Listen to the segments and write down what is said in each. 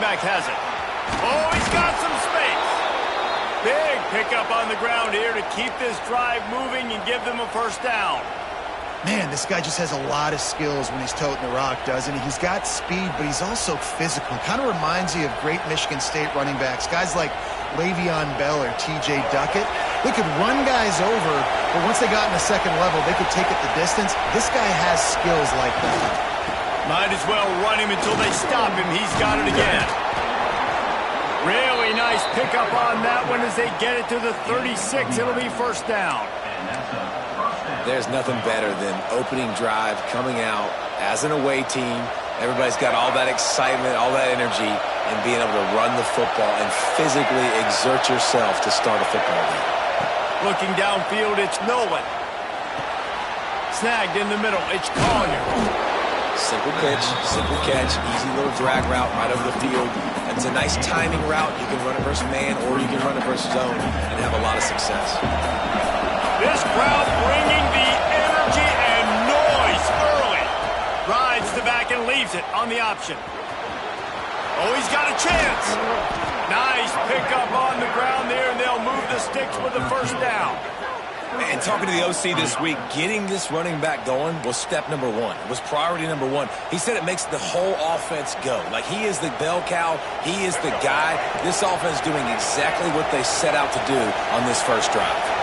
back has it. Oh, he's got some space. Big pickup on the ground here to keep this drive moving and give them a first down. Man, this guy just has a lot of skills when he's toting the rock, doesn't he? He's got speed, but he's also physical. Kind of reminds you of great Michigan State running backs. Guys like Le'Veon Bell or T.J. Duckett. They could run guys over, but once they got in the second level, they could take it the distance. This guy has skills like that. Might as well run him until they stop him. He's got it again. Really nice pickup on that one as they get it to the 36. It'll be first down. There's nothing better than opening drive, coming out as an away team. Everybody's got all that excitement, all that energy, and being able to run the football and physically exert yourself to start a football game. Looking downfield, it's Nolan. Snagged in the middle, it's Collier. Simple pitch, simple catch, easy little drag route right over the field. And it's a nice timing route. You can run it versus man or you can run it versus zone and have a lot of success. This crowd bringing the energy and noise early. Rides the back and leaves it on the option. Oh, he's got a chance. Nice pickup on the ground there, and they'll move the sticks with the first down. And talking to the OC this week, getting this running back going was step number one. It was priority number one. He said it makes the whole offense go. Like, he is the bell cow. He is the guy. This offense doing exactly what they set out to do on this first drive.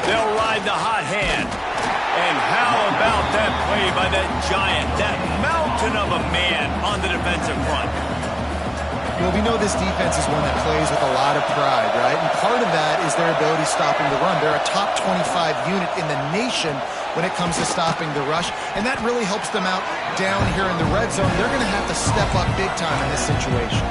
They'll ride the hot hand. And how about that play by that giant, that mountain of a man on the defensive front? Well, we know this defense is one that plays with a lot of pride, right? And part of that is their ability stopping the run. They're a top 25 unit in the nation when it comes to stopping the rush, and that really helps them out down here in the red zone. They're going to have to step up big time in this situation.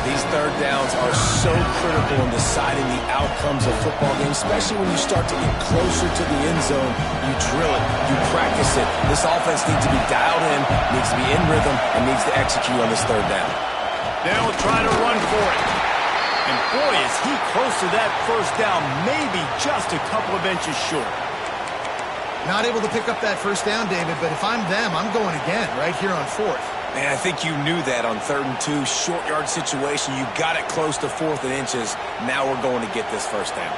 These third downs are so critical in deciding the outcomes of football games, especially when you start to get closer to the end zone. You drill it, you practice it. This offense needs to be dialed in, needs to be in rhythm, and needs to execute on this third down. They'll try to run for it. And boy, is he close to that first down, maybe just a couple of inches short. Not able to pick up that first down, David, but if I'm them, I'm going again right here on fourth. Man, I think you knew that on 3rd and 2, short yard situation. You got it close to 4th and inches. Now we're going to get this first down.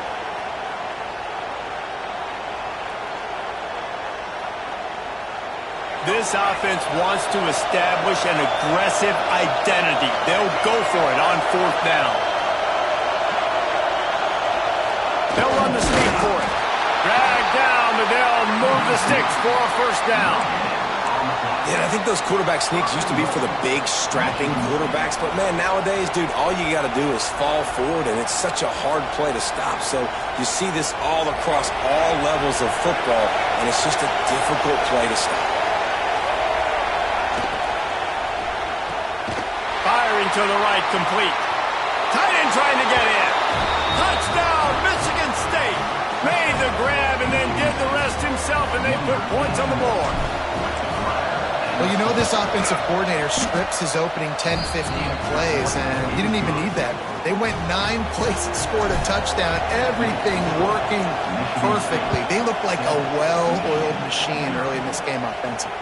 This offense wants to establish an aggressive identity. They'll go for it on 4th down. They'll run the sneak for it. Drag down, but they'll move the sticks for a first down. Yeah, I think those quarterback sneaks used to be for the big, strapping quarterbacks. But, man, nowadays, dude, all you got to do is fall forward, and it's such a hard play to stop. So you see this all across all levels of football, and it's just a difficult play to stop. Firing to the right, complete. Tight end trying to get in. Touchdown, Michigan State. Made the grab and then did the rest himself, and they put points on the board. Well, you know this offensive coordinator scripts his opening 10, 15 plays, and he didn't even need that. They went 9 plays and scored a touchdown. Everything working perfectly. They look like a well-oiled machine early in this game offensively.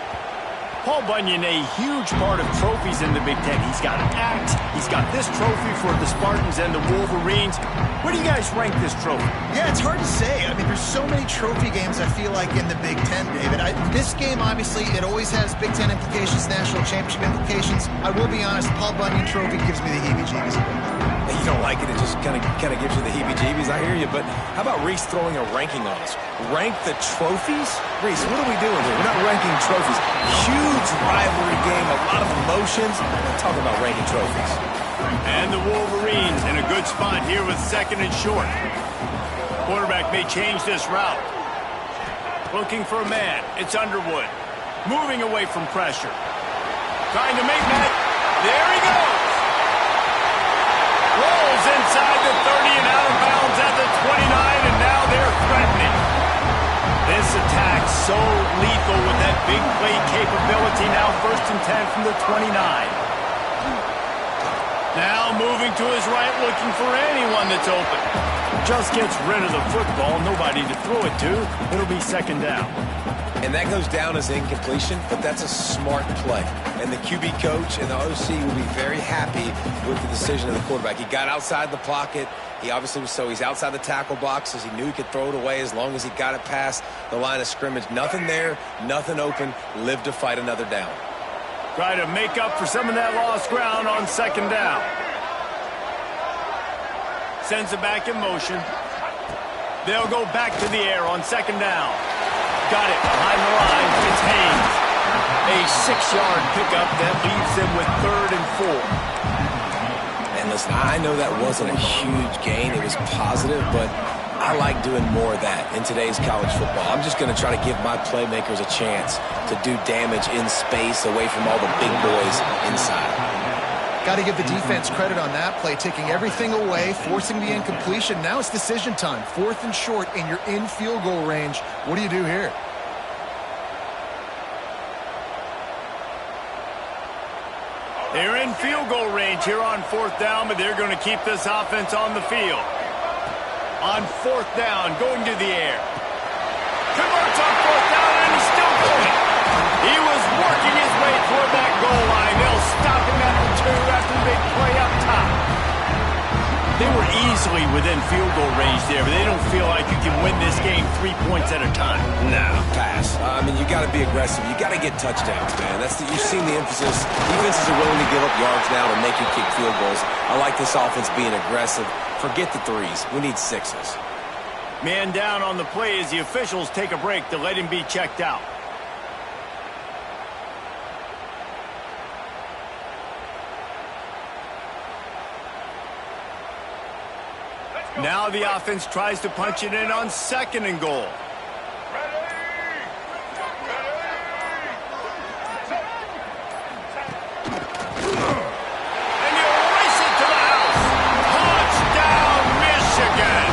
Paul Bunyan, a huge part of trophies in the Big Ten. He's got an act. He's got this trophy for the Spartans and the Wolverines. Where do you guys rank this trophy? Yeah, it's hard to say. I mean, there's so many trophy games, I feel like, in the Big Ten, David. This game, obviously, it always has Big Ten implications, national championship implications. I will be honest, the Paul Bunyan trophy gives me the heebie-jeebies. You don't like it, it just kind of gives you the heebie-jeebies. I hear you, but how about Reese throwing a ranking on us? Rank the trophies? Reese, what are we doing here? We're not ranking trophies. Huge rivalry game, a lot of emotions. We're not talking about ranking trophies. And the Wolverines in a good spot here with 2nd and short. Quarterback may change this route. Looking for a man. It's Underwood. Moving away from pressure. Trying to make that. There he goes. Rolls inside the 30 and out of bounds at the 29, and now they're threatening. This attack so lethal with that big play capability. Now 1st and 10 from the 29. Now moving to his right, looking for anyone that's open. Just gets rid of the football, nobody to throw it to. It'll be 2nd down. And that goes down as incompletion, but that's a smart play. And the QB coach and the OC will be very happy with the decision of the quarterback. He got outside the pocket. He obviously was he's outside the tackle boxes. He knew he could throw it away as long as he got it past the line of scrimmage. Nothing there, nothing open. Live to fight another down. Try to make up for some of that lost ground on second down. Sends it back in motion. They'll go back to the air on second down. Got it behind the line. It's Haynes. A 6-yard pickup that leaves them with 3rd and 4. And listen, I know that wasn't a huge gain. It was positive, but I like doing more of that in today's college football. I'm just going to try to give my playmakers a chance to do damage in space away from all the big boys inside. Got to give the defense credit on that play, taking everything away, forcing the incompletion. Now it's decision time. 4th and short, and you're in field goal range. What do you do here? They're in field goal range here on 4th down, but they're going to keep this offense on the field. On 4th down, going to the air. Converts on 4th down, and he's still going. He was working his way toward that goal line. They'll stop him at the 2 after the big play up top. They were easily within field goal range there, but they don't feel like you can win this game 3 points at a time. No, pass. I mean, you got to be aggressive. You got to get touchdowns, man. You've seen the emphasis. Defenses are willing to give up yards now to make you kick field goals. I like this offense being aggressive. Forget the 3s. We need 6s. Man down on the play as the officials take a break to let him be checked out. Now the offense tries to punch it in on 2nd and goal. And you race it to the house. Touchdown, Michigan.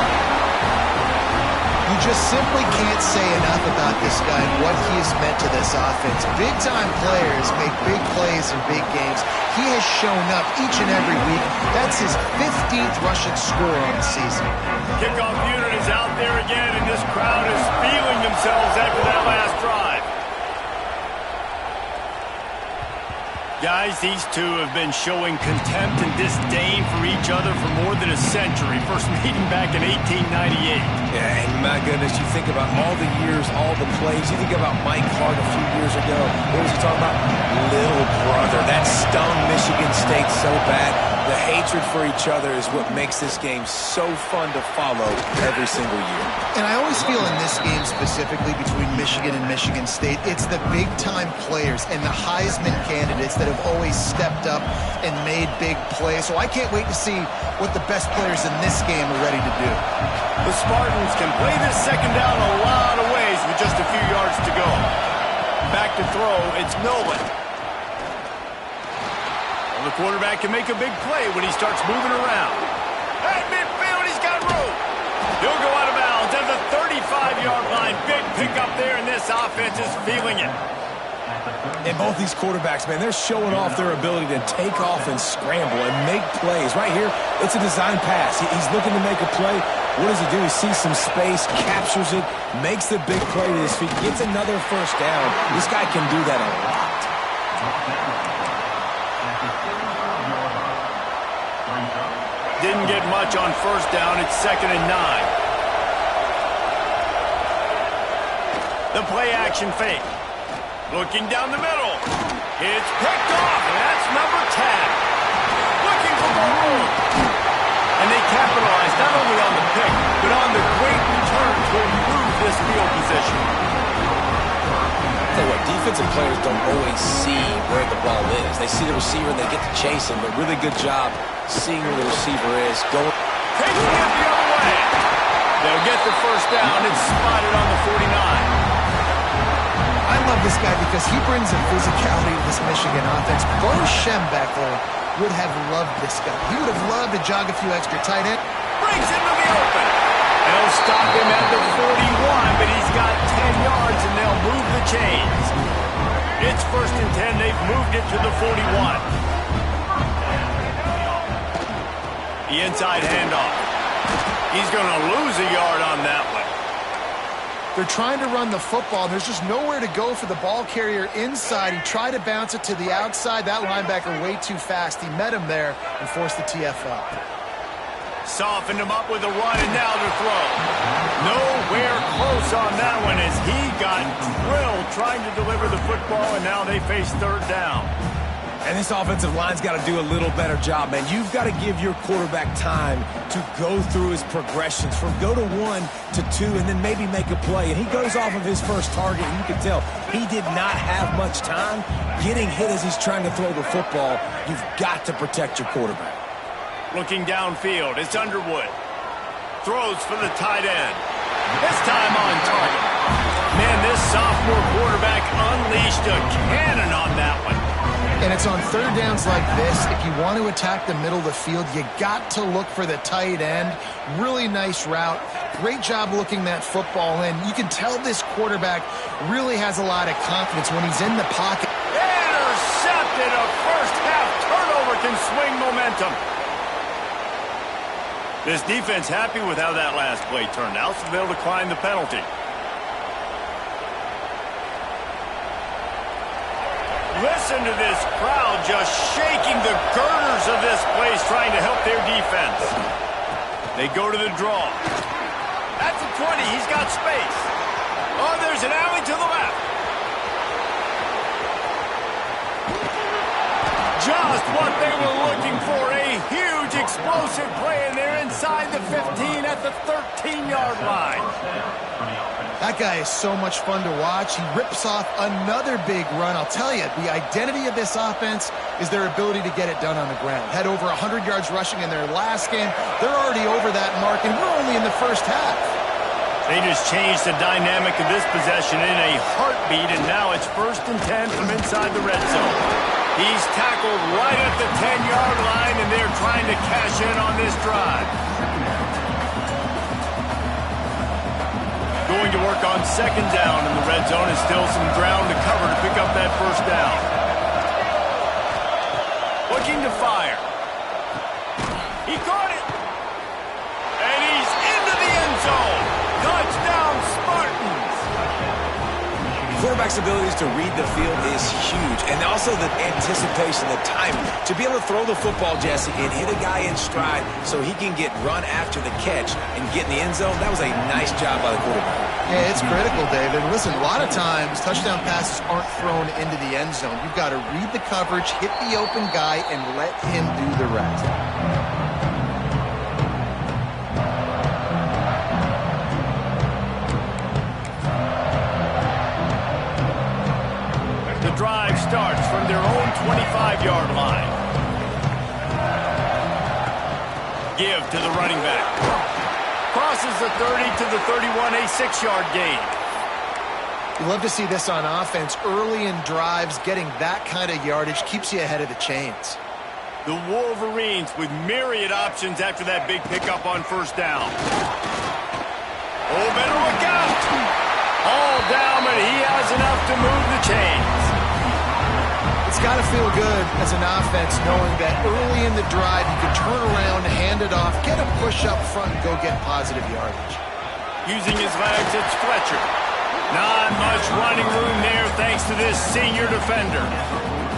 You just simply can't say enough about this guy and what he has meant to this offense. Big-time players make big plays in big games. He has shown up each and every week. That's his 15th rushing score on the season. Kickoff unit is out there again, and this crowd is feeling themselves after that last drive. Guys, these two have been showing contempt and disdain for each other for more than a century. First meeting back in 1898. Yeah, and my goodness, you think about all the years, all the plays. You think about Mike Hart a few years ago. What was he talking about? Little brother. That stung Michigan State so bad. The hatred for each other is what makes this game so fun to follow every single year. And I always feel in this game specifically between Michigan and Michigan State, it's the big-time players and the Heisman candidates that have always stepped up and made big plays. So I can't wait to see what the best players in this game are ready to do. The Spartans can play this second down a lot of ways with just a few yards to go. Back to throw, it's Nolan. Well, the quarterback can make a big play when he starts moving around. At midfield, he's got room. He'll go out of bounds at the 35-yard line. Big pickup there, and this offense is feeling it. And both these quarterbacks, man, they're showing off their ability to take off and scramble and make plays. Right here, it's a design pass. He's looking to make a play. What does he do? He sees some space, captures it, makes the big play to his feet, gets another first down. This guy can do that a lot. Didn't get much on first down. It's 2nd and 9. The play action fake. Looking down the middle. It's picked off, and that's number 10. Looking for more room. And they capitalize not only on the pick, but on the great return to improve this field position. Tell you what, defensive players don't always see where the ball is. They see the receiver and they get to chase him, but really good job seeing where the receiver is. Taking it the other way. They'll get the first down. It's spotted on the 49. I love this guy because he brings a physicality to this Michigan offense. Bo Schembechler would have loved this guy. He would have loved to jog a few extra tight ends. Brings him to the open. They'll stop him at the 41, but he's got 10 yards, and they'll move the chains. It's 1st and 10. They've moved it to the 41. The inside handoff. He's going to lose a yard on that one. They're trying to run the football. There's just nowhere to go for the ball carrier inside. He tried to bounce it to the outside. That linebacker way too fast. He met him there and forced the TFL. Softened him up with a run, and now to throw. Nowhere close on that one as he got drilled trying to deliver the football, and now they face third down. And this offensive line's got to do a little better job, man. You've got to give your quarterback time to go through his progressions from go to 1 to 2 and then maybe make a play. And he goes off of his first target, and you can tell he did not have much time getting hit as he's trying to throw the football. You've got to protect your quarterback. Looking downfield, it's Underwood. Throws for the tight end. This time on target. Man, this sophomore quarterback unleashed a cannon on that one. And it's on third downs like this. If you want to attack the middle of the field, you got to look for the tight end. Really nice route. Great job looking that football in. You can tell this quarterback really has a lot of confidence when he's in the pocket. Intercepted. A first half turnover can swing momentum. This defense happy with how that last play turned out, so they'll decline the penalty. Listen to this crowd just shaking the girders of this place, trying to help their defense. They go to the draw. That's a 20. He's got space. Oh, there's an alley to the left. Just what they were looking for. A huge explosive play, and they're inside the 15 at the 13-yard line. That guy is so much fun to watch. He rips off another big run. I'll tell you, the identity of this offense is their ability to get it done on the ground. Had over 100 yards rushing in their last game. They're already over that mark, and we're only in the first half. They just changed the dynamic of this possession in a heartbeat, and now it's 1st and 10 from inside the red zone. He's tackled right at the 10-yard line, and they're trying to cash in on this drive. Going to work on 2nd down in the red zone, and still some ground to cover to pick up that 1st down. Looking to fire. He caught it. And he's into the end zone. Touchdown, Spartans. Quarterback's abilities to read the field is huge, and also the anticipation, the timing. To be able to throw the football, Jesse, and hit a guy in stride so he can get run after the catch and get in the end zone, that was a nice job by the quarterback. Yeah, it's critical, David. Listen, a lot of times touchdown passes aren't thrown into the end zone. You've got to read the coverage, hit the open guy, and let him do the rest. The drive starts from their own 25-yard line. Give to the running back. Crosses the 30 to the 31, a 6-yard gain. You love to see this on offense. Early in drives, getting that kind of yardage keeps you ahead of the chains. The Wolverines with myriad options after that big pickup on 1st down. Oh, better look out! All down, but he has enough to move the chains. It's got to feel good as an offense knowing that early in the drive you can turn around, hand it off, get a push up front, and go get positive yardage. Using his legs, it's Fletcher. Not much running room there thanks to this senior defender.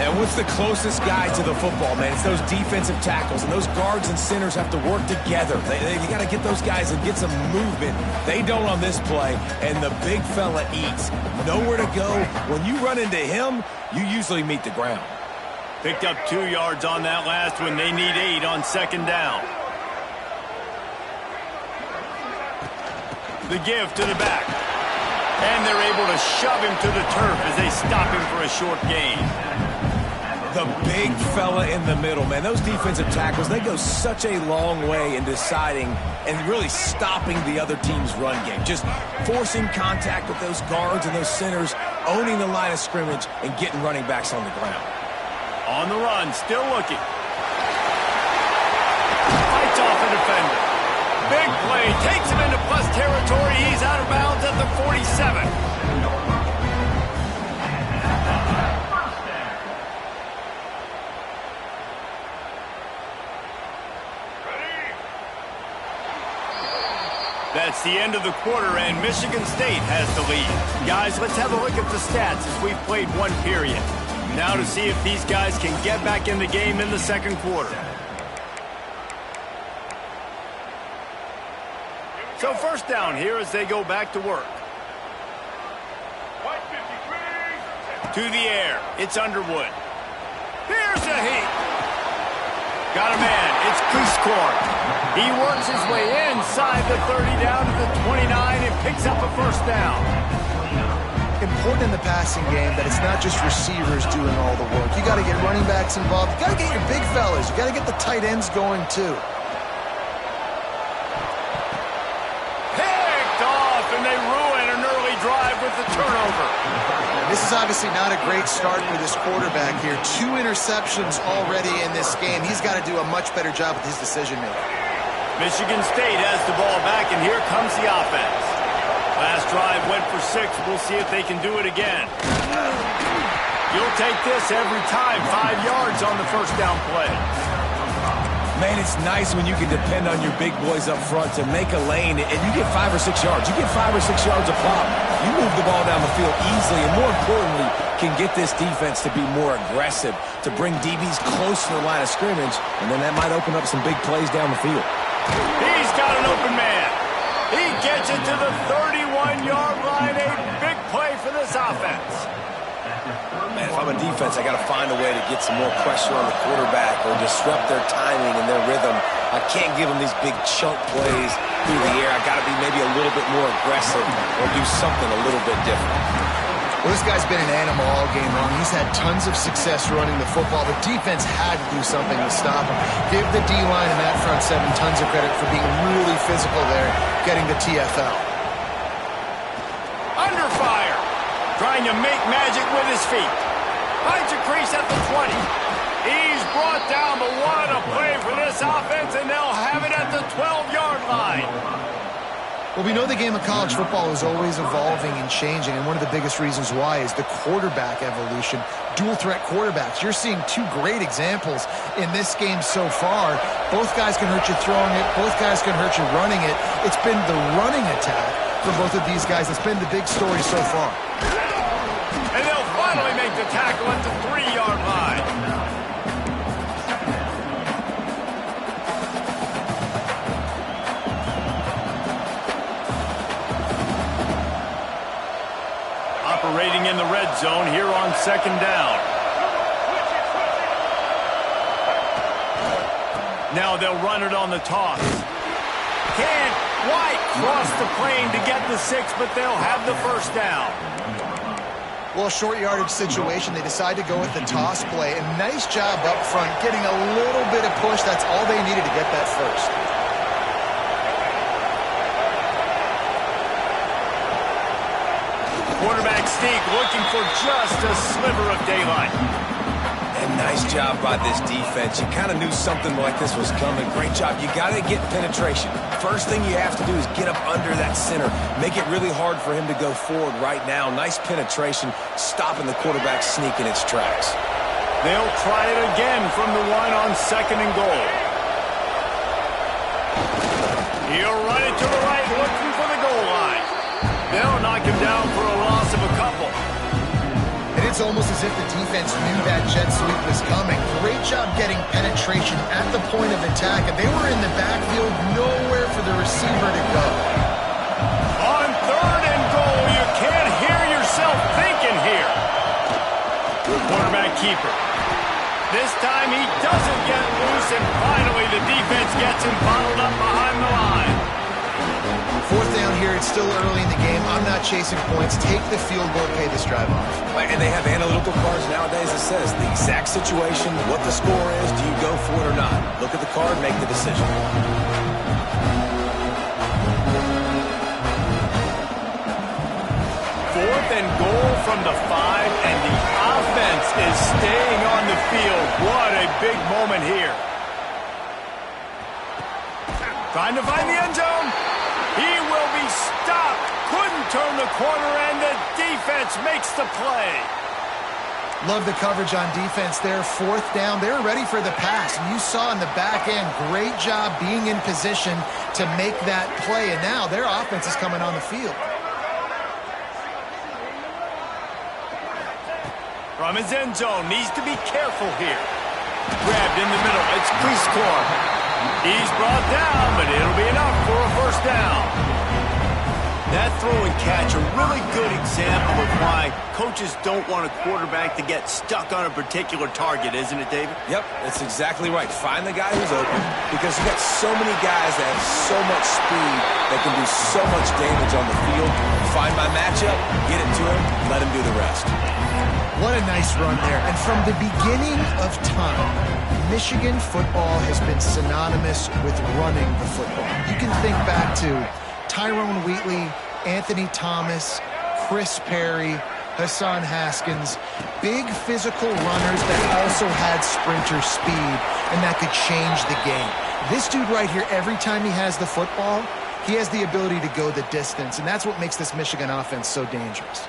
And what's the closest guy to the football, man? It's those defensive tackles, and those guards and centers have to work together. You got to get those guys and get some movement. They don't on this play, and the big fella eats. Nowhere to go. When you run into him, you usually meet the ground. Picked up 2 yards on that last one. They need 8 on 2nd down. The give to the back. And they're able to shove him to the turf as they stop him for a short gain. The big fella in the middle, man. Those defensive tackles, they go such a long way in deciding and really stopping the other team's run game. Just forcing contact with those guards and those centers, owning the line of scrimmage, and getting running backs on the ground. On the run, still looking. Fights off a defender. Big play, takes him into plus territory. He's out of bounds at the 47. That's the end of the quarter, and Michigan State has the lead. Guys, let's have a look at the stats as we've played one period. Now to see if these guys can get back in the game in the second quarter. So first down here as they go back to work. To the air. It's Underwood. Here's a heat. Got a man. It's Cleescorn. He works his way inside the 30 down to the 29 and picks up a first down. Important in the passing game that it's not just receivers doing all the work. You got to get running backs involved. You got to get your big fellas. You got to get the tight ends going too. Picked off, and they ruin an early drive with the turnover. This is obviously not a great start for this quarterback here. 2 interceptions already in this game. He's got to do a much better job with his decision-making. Michigan State has the ball back, and here comes the offense. Last drive went for 6. We'll see if they can do it again. You'll take this every time. 5 yards on the first down play. Man, it's nice when you can depend on your big boys up front to make a lane, and you get 5 or 6 yards. You get 5 or 6 yards a pop. You move the ball down the field easily, and more importantly, can get this defense to be more aggressive, to bring DBs close to the line of scrimmage, and then that might open up some big plays down the field. He's got an open man. He gets it to the 31-yard line. A big play for this offense. Man, if I'm a defense, I got to find a way to get some more pressure on the quarterback or disrupt their timing and their rhythm. I can't give them these big chunk plays through the air. I got to be maybe a little bit more aggressive or do something a little bit different. Well, this guy's been an animal all game long. He's had tons of success running the football. The defense had to do something to stop him. Give the D-line and that front 7 tons of credit for being really physical there, getting the TFL. Under fire. Trying to make magic with his feet. Finds a crease at the 20. He's brought down, but what a play for this offense, and they'll have it at the 12-yard line. Well, we know the game of college football is always evolving and changing, and one of the biggest reasons why is the quarterback evolution. Dual-threat quarterbacks. You're seeing 2 great examples in this game so far. Both guys can hurt you throwing it. Both guys can hurt you running it. It's been the running attack for both of these guys that's been the big story so far. And they'll finally make the tackle at the 3-yard line. Operating in the red zone here on second down. Now they'll run it on the toss. Can't quite cross the plane to get the 6, but they'll have the first down. Well, short yardage situation, they decide to go with the toss play. And nice job up front, getting a little bit of push. That's all they needed to get that first. Quarterback sneak looking for just a sliver of daylight. And nice job by this defense. You kind of knew something like this was coming. Great job. You got to get penetration. First thing you have to do is get up under that center. Make it really hard for him to go forward right now. Nice penetration, stopping the quarterback sneak in its tracks. They'll try it again from the 1 on second and goal. He'll run it to the right, looking for the goal line. They'll knock him down for a loss of a couple. And it's almost as if the defense knew that jet sweep was coming. Great job getting penetration at the point of attack. And they were in the backfield, nowhere for the receiver to go. On third and goal, you can't hear yourself thinking here. Quarterback keeper. This time he doesn't get loose, and finally the defense gets him bottled up behind the line. 4th down here, it's still early in the game. I'm not chasing points. Take the field goal, pay this drive off. And they have analytical cards nowadays that says the exact situation, what the score is, do you go for it or not? Look at the card, make the decision. 4th and goal from the 5, and the offense is staying on the field. What a big moment here. Trying to find the end zone. He will be stopped. Couldn't turn the corner, and the defense makes the play. Love the coverage on defense there. Fourth down. They were ready for the pass. And you saw in the back end, great job being in position to make that play. And now their offense is coming on the field. From his end zone, needs to be careful here. Grabbed in the middle. It's Cleescore. He's brought down, but it'll be enough for a first down. That throw and catch, a really good example of why coaches don't want a quarterback to get stuck on a particular target, isn't it, David? Yep, that's exactly right. Find the guy who's open, because you got so many guys that have so much speed that can do so much damage on the field. Find my matchup, get it to him, let him do the rest. What a nice run there. And from the beginning of time, Michigan football has been synonymous with running the football. You can think back to Tyrone Wheatley, Anthony Thomas, Chris Perry, Hassan Haskins, big physical runners that also had sprinter speed and that could change the game. This dude right here, every time he has the football, he has the ability to go the distance, and that's what makes this Michigan offense so dangerous.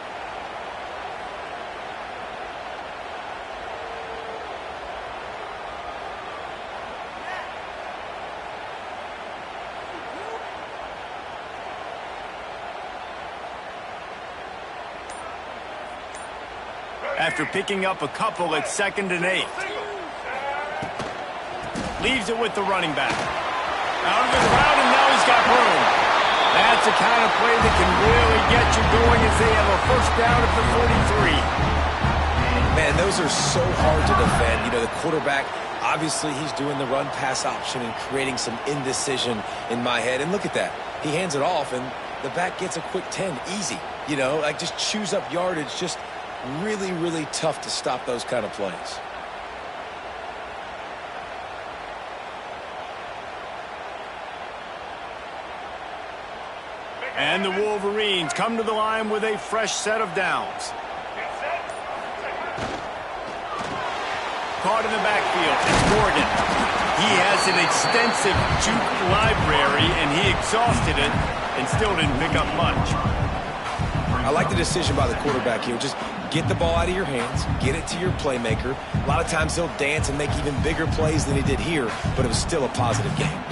After picking up a couple at 2nd and 8. Leaves it with the running back. Out of the route, and now he's got room. That's the kind of play that can really get you going as they have a first down at the 43. Man, those are so hard to defend. You know, the quarterback, obviously he's doing the run-pass option and creating some indecision in my head. And look at that. He hands it off, and the back gets a quick 10. Easy. You know, like just chews up yardage. Just really, really tough to stop those kind of plays. And the Wolverines come to the line with a fresh set of downs. Caught in the backfield, it's Morgan. He has an extensive juke library, and he exhausted it and still didn't pick up much. I like the decision by the quarterback here. Just get the ball out of your hands, get it to your playmaker. A lot of times he'll dance and make even bigger plays than he did here, but it was still a positive game.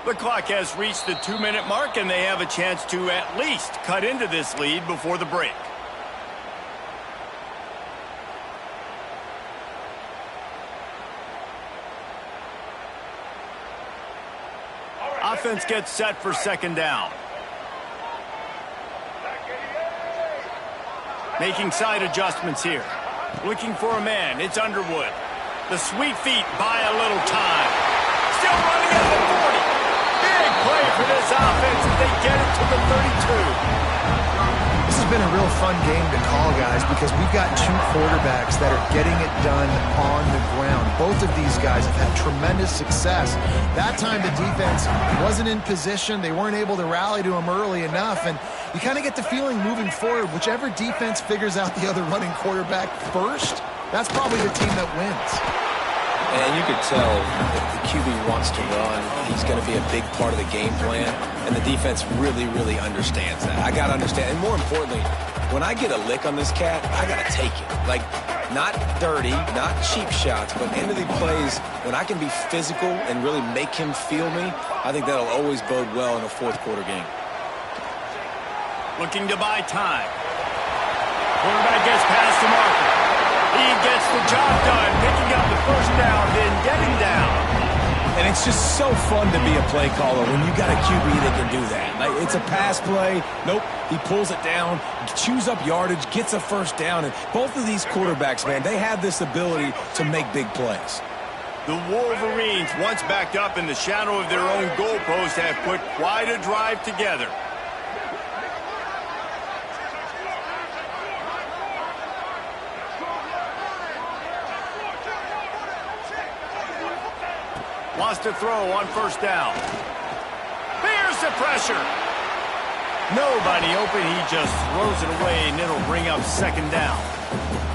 The clock has reached the 2-minute mark, and they have a chance to at least cut into this lead before the break. Offense gets set for 2nd down. Making side adjustments here. Looking for a man. It's Underwood. The sweet feet buy a little time. Still running at the 40. Big play for this offense as they get it to the 32. This has been a real fun game to call, guys, because we've got two quarterbacks that are getting it done on the ground. Both of these guys have had tremendous success. That time the defense wasn't in position. They weren't able to rally to him early enough, and you kind of get the feeling moving forward, whichever defense figures out the other running quarterback first, that's probably the team that wins. And you could tell if the QB wants to run, he's going to be a big part of the game plan. And the defense really, really understands that. I got to understand. And more importantly, when I get a lick on this cat, I got to take it. Like, not dirty, not cheap shots, but end of the plays, when I can be physical and really make him feel me, I think that'll always bode well in a fourth quarter game. Looking to buy time. Quarterback gets past the marker. He gets the job done, picking up the first down, then getting down. And it's just so fun to be a play caller when you got a QB that can do that. Like, it's a pass play. Nope, he pulls it down, chews up yardage, gets a first down. And both of these quarterbacks, man, they have this ability to make big plays. The Wolverines, once backed up in the shadow of their own goalpost, have put quite a drive together. Wants to throw on first down. Big under pressure. Nobody open. He just throws it away, and it'll bring up second down.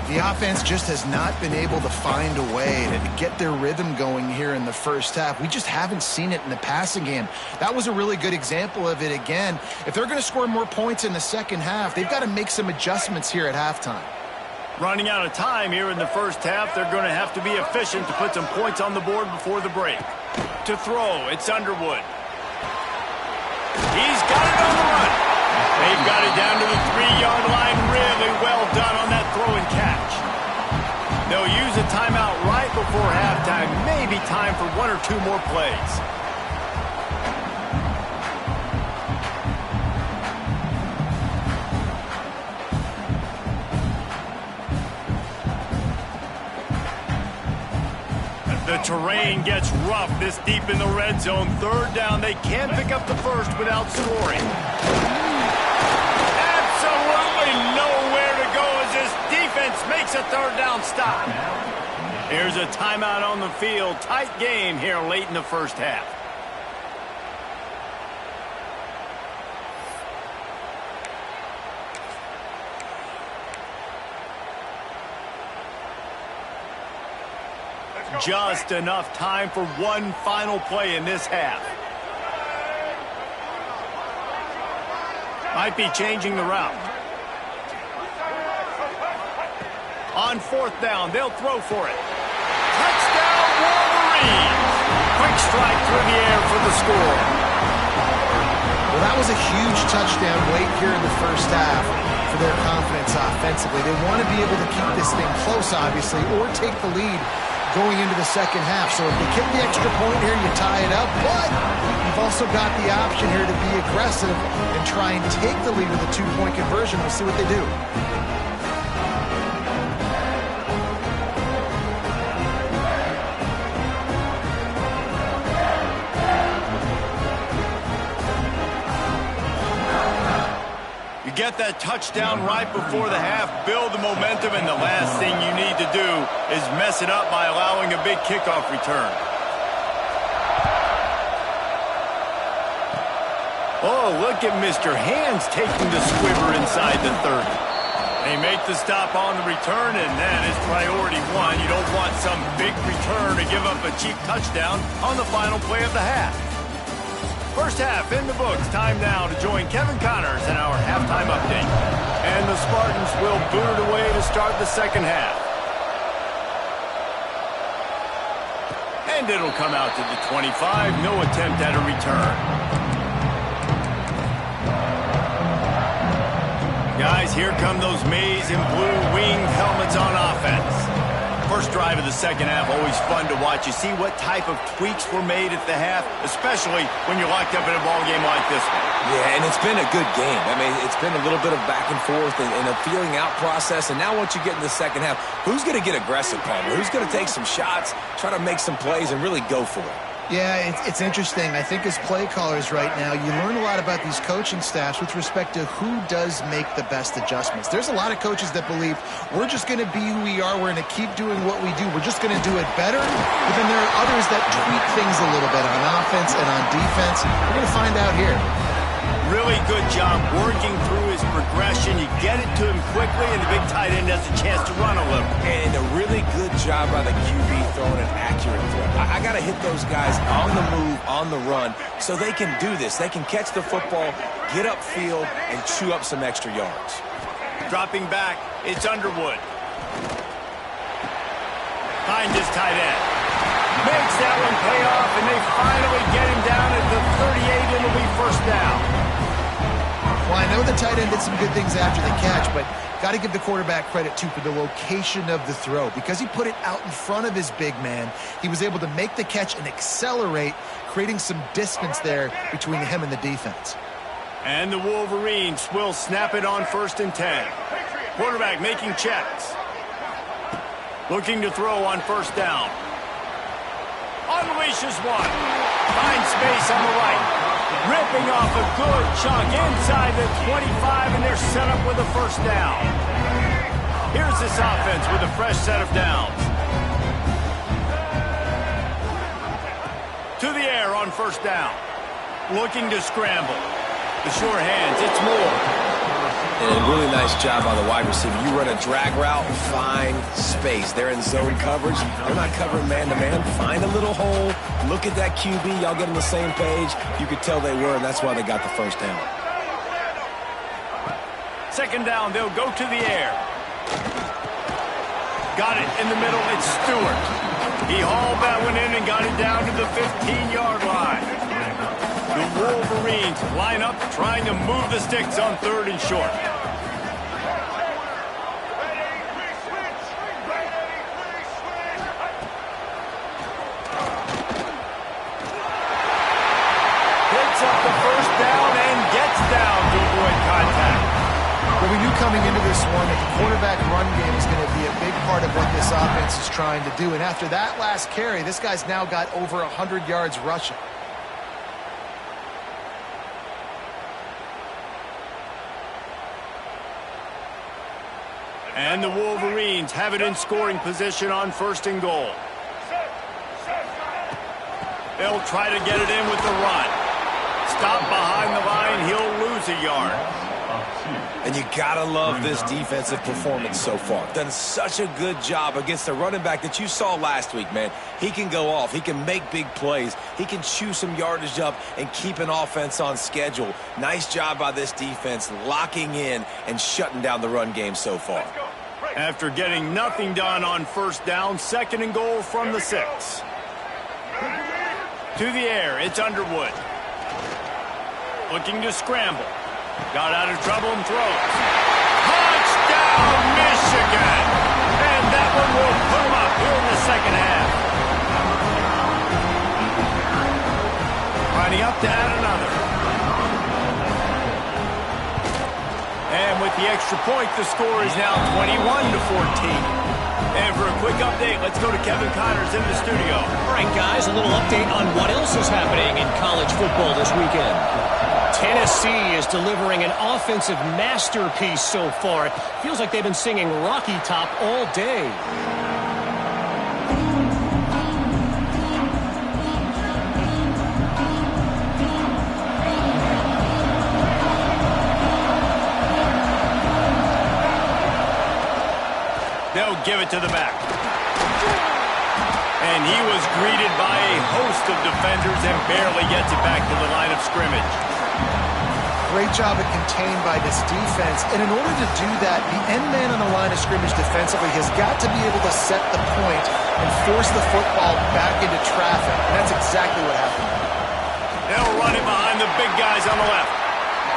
The offense just has not been able to find a way to get their rhythm going here in the first half. We just haven't seen it in the passing game. That was a really good example of it again. If they're going to score more points in the second half, they've got to make some adjustments here at halftime. Running out of time here in the first half, they're going to have to be efficient to put some points on the board before the break. To throw, it's Underwood. He's got it on the run. They've got it down to the 3-yard line. Really well done on that throw and catch. They'll use a timeout right before halftime. Maybe time for 1 or 2 more plays. The terrain gets rough this deep in the red zone. Third down, they can't pick up the first without scoring. Absolutely nowhere to go as this defense makes a third down stop. Here's a timeout on the field. Tight game here late in the first half. Just enough time for one final play in this half. Might be changing the route. On fourth down, they'll throw for it. Touchdown, Wolverines! Quick strike through the air for the score. Well, that was a huge touchdown late here in the first half for their confidence offensively. They want to be able to keep this thing close, obviously, or take the lead going into the second half. So if they kick the extra point here, you tie it up. But you've also got the option here to be aggressive and try and take the lead with a 2-point conversion. We'll see what they do. Get that touchdown right before the half, build the momentum, and the last thing you need to do is mess it up by allowing a big kickoff return. Oh, look at Mr. Hands taking the squiver inside the 30. They make the stop on the return, and that is priority one. You don't want some big return to give up a cheap touchdown on the final play of the half. First half in the books. Time now to join Kevin Connors in our halftime update. And the Spartans will boot it away to start the second half. And it'll come out to the 25. No attempt at a return. Guys, here come those maize and blue winged helmets on offense. First drive of the second half, always fun to watch. You see what type of tweaks were made at the half, especially when you're locked up in a ball game like this one. Yeah, and it's been a good game. I mean, it's been a little bit of back and forth and a feeling out process. And now once you get in the second half, who's going to get aggressive, Palmer? Who's going to take some shots, try to make some plays, and really go for it? Yeah, it's interesting. I think as play callers right now, you learn a lot about these coaching staffs with respect to who does make the best adjustments. There's a lot of coaches that believe we're just going to be who we are. We're going to keep doing what we do. We're just going to do it better. But then there are others that tweak things a little bit on offense and on defense. We're going to find out here. Really good job working through his progression. You get it to him quickly, and the big tight end has a chance to run a little. And a really good job by the QB throwing an accurate throw. I got to hit those guys on the move, on the run, so they can do this. They can catch the football, get upfield, and chew up some extra yards. Dropping back, it's Underwood. Find his tight end. Makes that one pay off, and they finally get him down at the 38, and it'll be first down. Well, I know the tight end did some good things after the catch, but got to give the quarterback credit, too, for the location of the throw. Because he put it out in front of his big man, he was able to make the catch and accelerate, creating some distance there between him and the defense. And the Wolverines will snap it on 1st and 10. Quarterback making checks. Looking to throw on 1st down. Unleashes one. Finds space on the right. Ripping off a good chunk inside the 25, and they're set up with a 1st down. Here's this offense with a fresh set of downs. To the air on 1st down. looking to scramble. The sure hands, it's more. And a really nice job by the wide receiver. You run a drag route, find space. They're in zone coverage. They're not covering man-to-man. Find a little hole. Look at that QB. Y'all get on the same page. You could tell they were, and that's why they got the first down. Second down, they'll go to the air. Got it in the middle. It's Stewart. He hauled that one in and got it down to the 15-yard line. The Wolverines line up, trying to move the sticks on 3rd and short. Picks up the first down and gets down to avoid contact. Well, we knew coming into this one that the quarterback run game is going to be a big part of what this offense is trying to do. And after that last carry, this guy's now got over 100 yards rushing. And the Wolverines have it in scoring position on 1st and goal. They'll try to get it in with the run. Stop behind the line, he'll lose a yard. And you gotta love this defensive performance so far. Done such a good job against the running back that you saw last week, man. He can go off. He can make big plays. He can chew some yardage up and keep an offense on schedule. Nice job by this defense locking in and shutting down the run game so far. After getting nothing done on 1st down, 2nd and goal from the 6. To the air, it's Underwood. Looking to scramble. Got out of trouble and throws. Touchdown, Michigan! And that one will put them up here in the 2nd half. Lining up to add another. And with the extra point, the score is now 21-14. And for a quick update, let's go to Kevin Connors in the studio. All right, guys, a little update on what else is happening in college football this weekend. Tennessee is delivering an offensive masterpiece so far. It feels like they've been singing Rocky Top all day. They'll give it to the back. And he was greeted by a host of defenders and barely gets it back to the line of scrimmage. Great job at contained by this defense. And in order to do that, the end man on the line of scrimmage defensively has got to be able to set the point and force the football back into traffic. And that's exactly what happened. They'll run it behind the big guys on the left.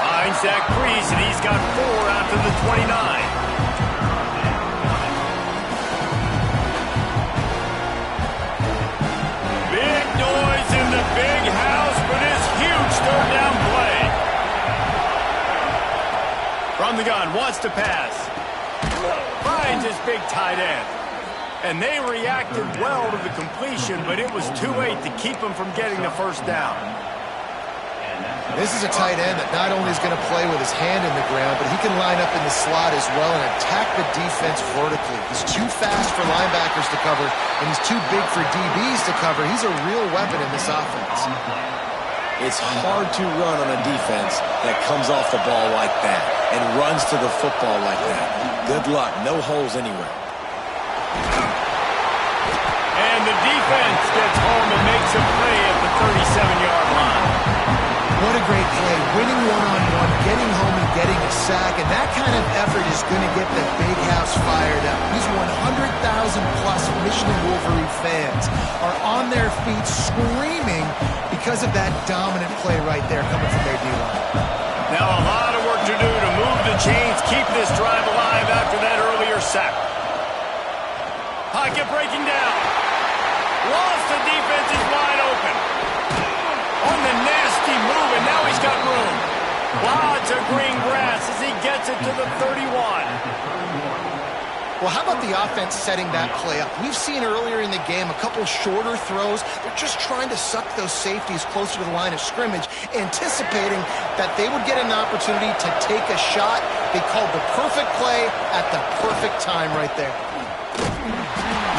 Finds Zach Priest, and he's got 4 after the 29. Noise in the big house for this huge third down play. From the gun, wants to pass. Finds his big tight end. And they reacted well to the completion, but it was too late to keep him from getting the first down. This is a tight end that not only is going to play with his hand in the ground, but he can line up in the slot as well and attack the defense vertically. He's too fast for linebackers to cover, and he's too big for DBs to cover. He's a real weapon in this offense. It's hard to run on a defense that comes off the ball like that and runs to the football like that. Good luck. No holes anywhere. And the defense gets home and makes a play at the 37-yard line. What a great play. Winning one-on-one, getting home and getting a sack, and that kind of effort is going to get the big house fired up. These 100,000-plus Michigan Wolverine fans are on their feet screaming because of that dominant play right there coming from their D-line. Now a lot of work to do to move the chains, keep this drive alive after that earlier sack. Pocket breaking down. Lost, the defense is wide open. On the nasty move, and now he's got room. Lots of green grass as he gets it to the 31. Well, how about the offense setting that play up? We've seen earlier in the game a couple shorter throws. They're just trying to suck those safeties closer to the line of scrimmage, anticipating that they would get an opportunity to take a shot. They called the perfect play at the perfect time right there.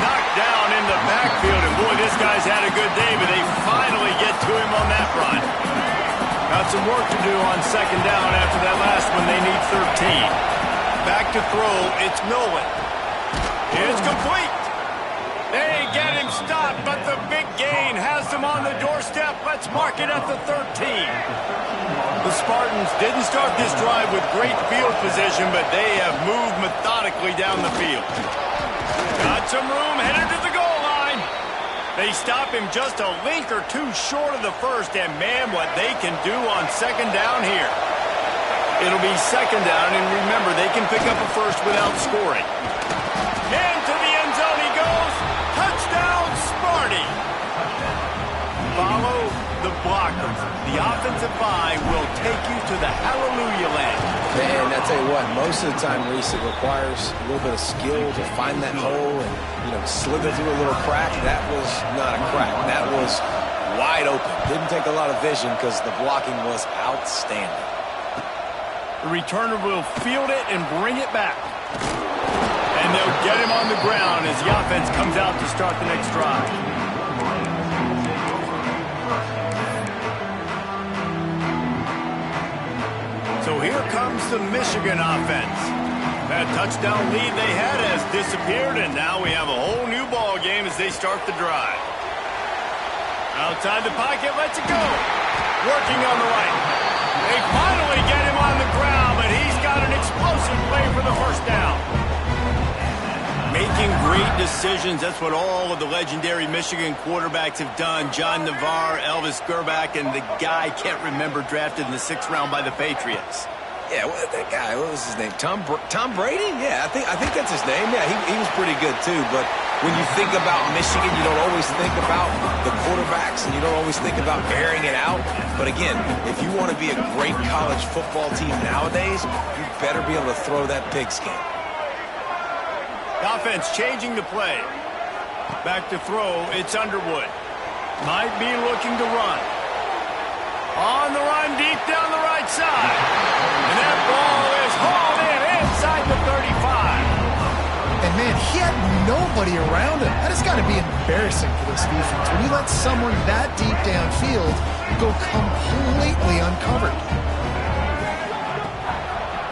Knocked down in the backfield, and boy, this guy's had a good day, but they finally get to him on that run. Got some work to do on second down after that last one. They need 13. Back to throw. It's Nolan. It's complete. They get him stopped, but the big gain has them on the doorstep. Let's mark it at the 13. The Spartans didn't start this drive with great field position, but they have moved methodically down the field. Got some room, headed to the goal line. They stop him just a link or two short of the first, and man, what they can do on second down here. It'll be second down, and remember, they can pick up a first without scoring. Into the end zone he goes. Touchdown, Sparty. Follow the blockers. The offensive line will take you to the hallelujah land. Man, I tell you what, most of the time, Reese, it requires a little bit of skill to find that hole and, slither through a little crack. That was not a crack. That was wide open. Didn't take a lot of vision because the blocking was outstanding. The returner will field it and bring it back. And they'll get him on the ground as the offense comes out to start the next drive. So here comes the Michigan offense. That touchdown lead they had has disappeared, and now we have a whole new ball game as they start the drive. Outside the pocket, lets it go. Working on the right. They finally get him on the ground, but he's got an explosive play for the first down. Making great decisions, that's what all of the legendary Michigan quarterbacks have done. John Navarre, Elvis Gerbach, and the guy, can't remember, drafted in the 6th round by the Patriots. Yeah, that guy, what was his name? Tom Brady? Yeah, I think that's his name. Yeah, he was pretty good too. But when you think about Michigan, you don't always think about the quarterbacks, and you don't always think about airing it out. But again, if you want to be a great college football team nowadays, you better be able to throw that pigskin. The offense changing the play. Back to throw, it's Underwood. Might be looking to run. On the run, deep down the right side. And that ball is hauled in inside the 35. And man, he had nobody around him. That has got to be embarrassing for this defense. When you let someone that deep downfield go completely uncovered.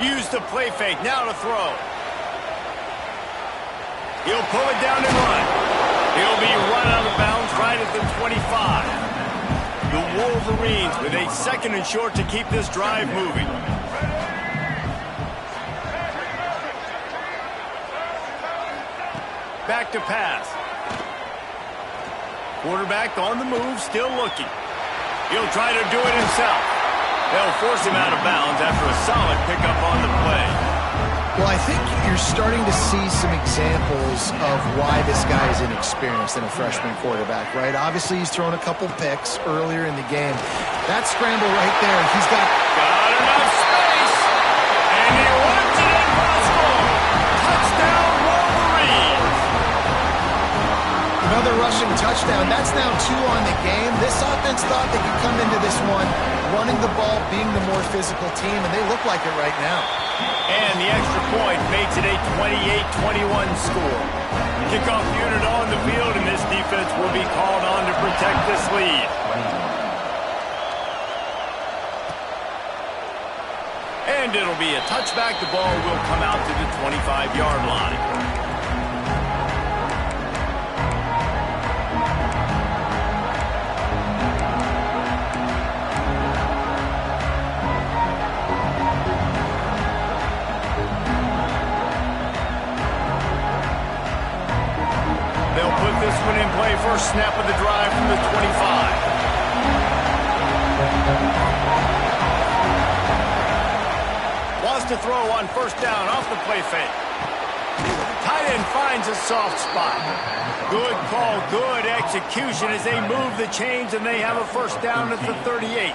Use the play fake, now to throw. He'll pull it down and run. He'll be run out of bounds right at the 25. The Wolverines with a 2nd and short to keep this drive moving. Back to pass. Quarterback on the move, still looking. He'll try to do it himself. They'll force him out of bounds after a solid pickup on the play. Well, I think you're starting to see some examples of why this guy is inexperienced in a freshman quarterback, right? Obviously, he's thrown a couple picks earlier in the game. That scramble right there, he's got enough space, and he wants it impossible. Touchdown, Wolverines. Another rushing touchdown. That's now 2 on the game. This offense thought they could come into this one running the ball, being the more physical team, and they look like it right now. And the extra point makes it a 28-21 score. Kickoff unit on the field, and this defense will be called on to protect this lead. And it'll be a touchback. The ball will come out to the 25-yard line. This one in play, first snap of the drive from the 25. Wants to throw on first down off the play fake. Tight end finds a soft spot. Good call, good execution as they move the chains, and they have a first down at the 38.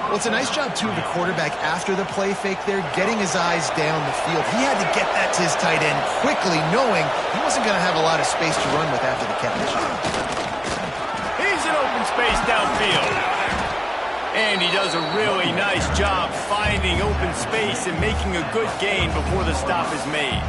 Well, it's a nice job, too, of the quarterback after the play fake there, getting his eyes down the field. He had to get that to his tight end quickly, knowing he wasn't going to have a lot of space to run with after the catch. He's in open space downfield. And he does a really nice job finding open space and making a good gain before the stop is made.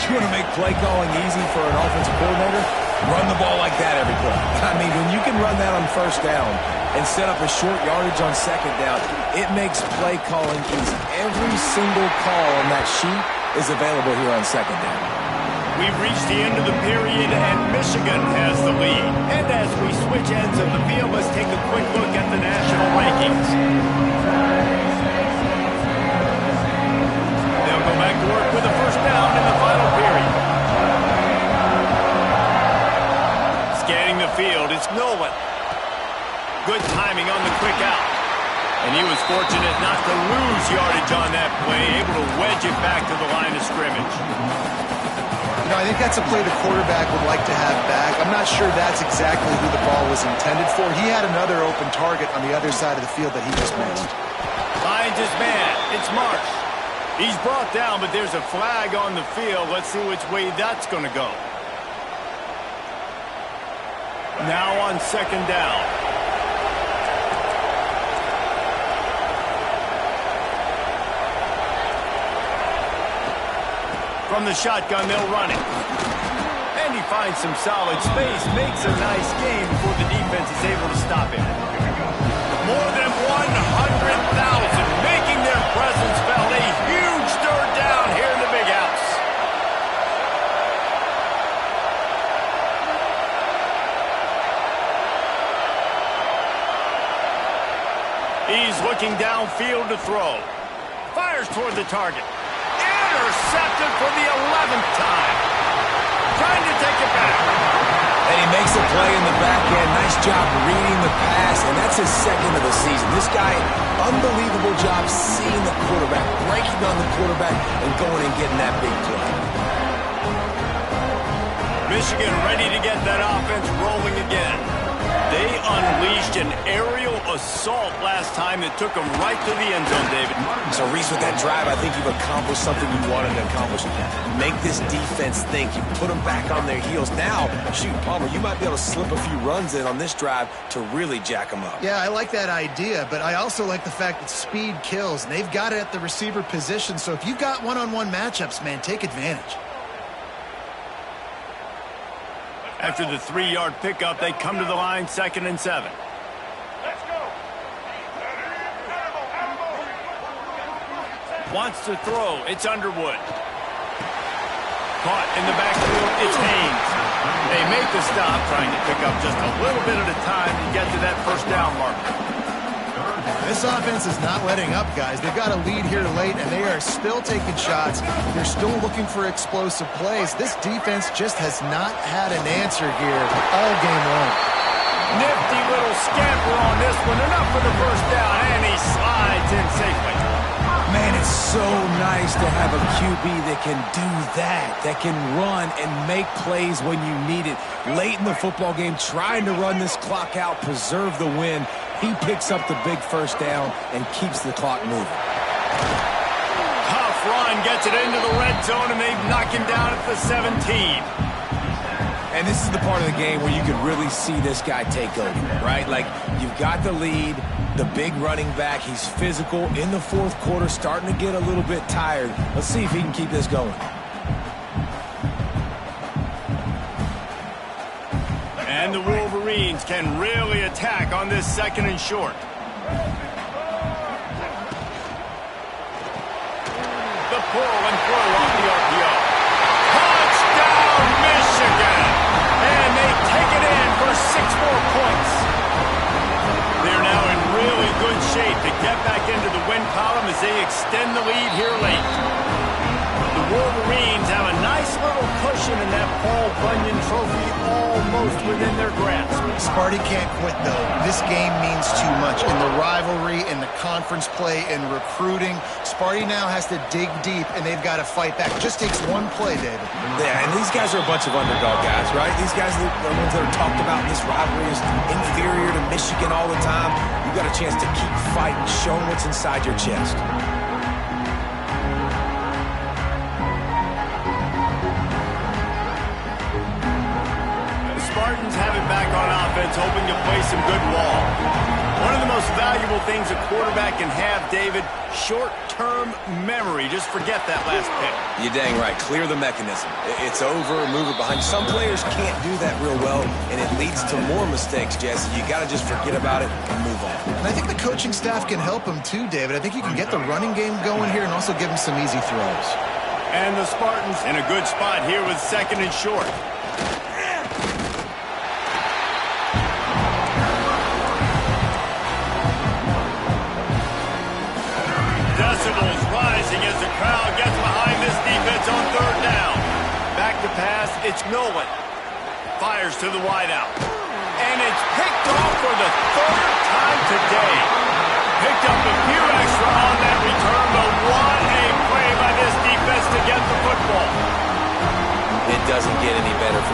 You want to make play calling easy for an offensive coordinator? Run the ball like that every play. I mean, when you can run that on first down and set up a short yardage on second down, it makes play calling easy. Every single call on that sheet is available here on second down. We've reached the end of the period, and Michigan has the lead. And as we switch ends of the field, let's take a quick look at the national rankings. They'll go back to work with a first down in the final period. Scanning the field, it's Nolan. Good timing on the quick out. And he was fortunate not to lose yardage on that play, able to wedge it back to the line of scrimmage. No, I think that's a play the quarterback would like to have back. I'm not sure that's exactly who the ball was intended for. He had another open target on the other side of the field that he just missed. Finds his man. It's Marsh. He's brought down, but there's a flag on the field. Let's see which way that's going to go. Now on second down. From the shotgun, they'll run it. And he finds some solid space, makes a nice game before the defense is able to stop him. More than 100,000 making their presence felt. A huge third down here in the big house. He's looking downfield to throw. Fires toward the target. Intercepted for the 11th time. Trying to take it back. And he makes a play in the back end. Nice job reading the pass, and that's his second of the season. This guy, unbelievable job seeing the quarterback, breaking on the quarterback, and going and getting that big play. Michigan ready to get that offense rolling again. They unleashed an aerial assault last time that took them right to the end zone, David. So, Reese, with that drive, I think you've accomplished something you wanted to accomplish. Make this defense think. You put them back on their heels. Now, shoot, Palmer, you might be able to slip a few runs in on this drive to really jack them up. Yeah, I like that idea, but I also like the fact that speed kills, and they've got it at the receiver position. So if you've got one-on-one matchups, man, take advantage. After the 3-yard pickup, they come to the line, 2nd and 7. Let's go. Wants to throw. It's Underwood. Caught in the backfield. It's Haynes. They make the stop, trying to pick up just a little bit at a time to get to that first down marker. This offense is not letting up, guys. They've got a lead here late, and they are still taking shots. They're still looking for explosive plays. This defense just has not had an answer here all game long. Nifty little scamper on this one. Enough for the first down, and he slides in safely. Man, it's so nice to have a QB that can do that can run and make plays when you need it. Late in the football game, trying to run this clock out, preserve the win. He picks up the big first down and keeps the clock moving. Tough run, gets it into the red zone, and they knock him down at the 17. And this is the part of the game where you can really see this guy take over, right? Like, you've got the lead, the big running back. He's physical in the fourth quarter, starting to get a little bit tired. Let's see if he can keep this going. And the Wolverines can really attack on this 2nd and short. The pull and throw off the RPO. Touchdown, Michigan! And they take it in for 6 more points. They're now in really good shape to get back into the win column as they extend the lead here late. The Wolverines have a nice little cushion in that Paul Bunyan trophy almost within their grasp. Sparty can't quit, though. This game means too much. In the rivalry, in the conference play, in recruiting, Sparty now has to dig deep, and they've got to fight back. It just takes one play, David. Yeah, and these guys are a bunch of underdog guys, right? These guys are the ones that are talked about in this rivalry as inferior to Michigan all the time. You've got a chance to keep fighting, showing what's inside your chest. Spartans have it back on offense, hoping to play some good ball. One of the most valuable things a quarterback can have, David, short long-term memory. Just forget that last pick. You're dang right. Clear the mechanism. It's over. Move it behind you. Some players can't do that real well, and it leads to more mistakes, Jesse. You got to just forget about it and move on. And I think the coaching staff can help him too, David. I think you can get the running game going here and also give him some easy throws. And the Spartans in a good spot here with 2nd and short. Decibels rising as the crowd gets behind this defense on 3rd down. Back to pass, it's Nolan. Fires to the wideout. And it's picked off for the 3rd time today. Picked up a few extra on that return, but what a play by this defense to get the football. It doesn't get any better for